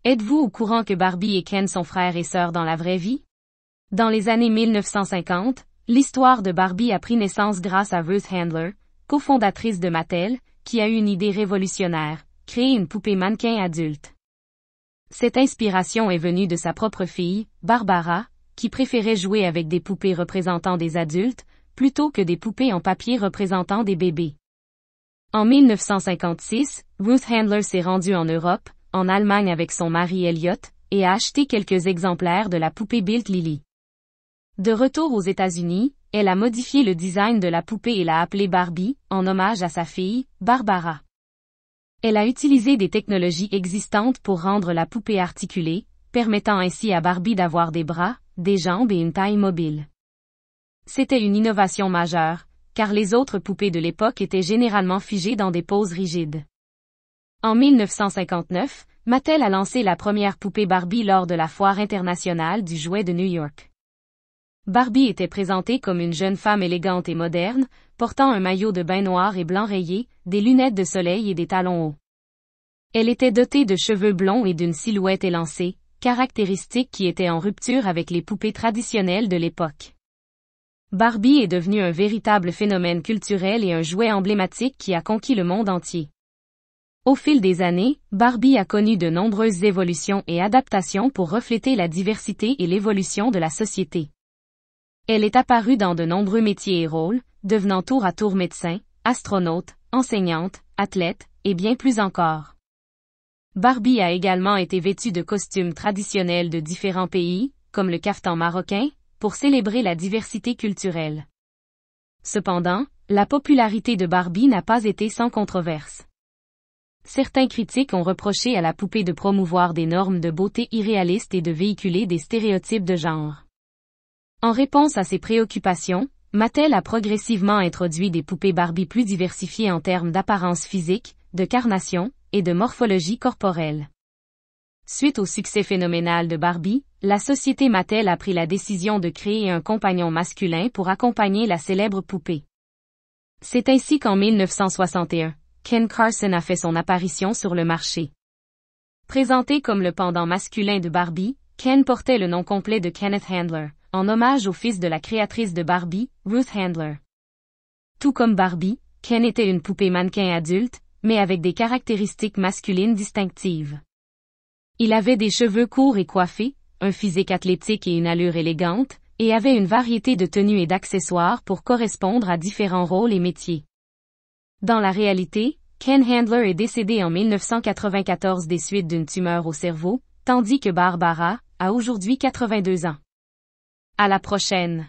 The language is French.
Êtes-vous au courant que Barbie et Ken sont frères et sœurs dans la vraie vie? Dans les années 1950, l'histoire de Barbie a pris naissance grâce à Ruth Handler, cofondatrice de Mattel, qui a eu une idée révolutionnaire, créer une poupée mannequin adulte. Cette inspiration est venue de sa propre fille, Barbara, qui préférait jouer avec des poupées représentant des adultes, plutôt que des poupées en papier représentant des bébés. En 1956, Ruth Handler s'est rendue en Europe, en Allemagne avec son mari Elliot, et a acheté quelques exemplaires de la poupée Built Lily. De retour aux États-Unis, elle a modifié le design de la poupée et l'a appelée Barbie, en hommage à sa fille, Barbara. Elle a utilisé des technologies existantes pour rendre la poupée articulée, permettant ainsi à Barbie d'avoir des bras, des jambes et une taille mobile. C'était une innovation majeure, car les autres poupées de l'époque étaient généralement figées dans des poses rigides. En 1959, Mattel a lancé la première poupée Barbie lors de la Foire internationale du jouet de New York. Barbie était présentée comme une jeune femme élégante et moderne, portant un maillot de bain noir et blanc rayé, des lunettes de soleil et des talons hauts. Elle était dotée de cheveux blonds et d'une silhouette élancée, caractéristique qui était en rupture avec les poupées traditionnelles de l'époque. Barbie est devenue un véritable phénomène culturel et un jouet emblématique qui a conquis le monde entier. Au fil des années, Barbie a connu de nombreuses évolutions et adaptations pour refléter la diversité et l'évolution de la société. Elle est apparue dans de nombreux métiers et rôles, devenant tour à tour médecin, astronaute, enseignante, athlète, et bien plus encore. Barbie a également été vêtue de costumes traditionnels de différents pays, comme le caftan marocain, pour célébrer la diversité culturelle. Cependant, la popularité de Barbie n'a pas été sans controverse. Certains critiques ont reproché à la poupée de promouvoir des normes de beauté irréalistes et de véhiculer des stéréotypes de genre. En réponse à ces préoccupations, Mattel a progressivement introduit des poupées Barbie plus diversifiées en termes d'apparence physique, de carnation, et de morphologie corporelle. Suite au succès phénoménal de Barbie, la société Mattel a pris la décision de créer un compagnon masculin pour accompagner la célèbre poupée. C'est ainsi qu'en 1961, Ken Carson a fait son apparition sur le marché. Présenté comme le pendant masculin de Barbie, Ken portait le nom complet de Kenneth Handler, en hommage au fils de la créatrice de Barbie, Ruth Handler. Tout comme Barbie, Ken était une poupée mannequin adulte, mais avec des caractéristiques masculines distinctives. Il avait des cheveux courts et coiffés, un physique athlétique et une allure élégante, et avait une variété de tenues et d'accessoires pour correspondre à différents rôles et métiers. Dans la réalité, Ken Handler est décédé en 1994 des suites d'une tumeur au cerveau, tandis que Barbara a aujourd'hui 82 ans. À la prochaine.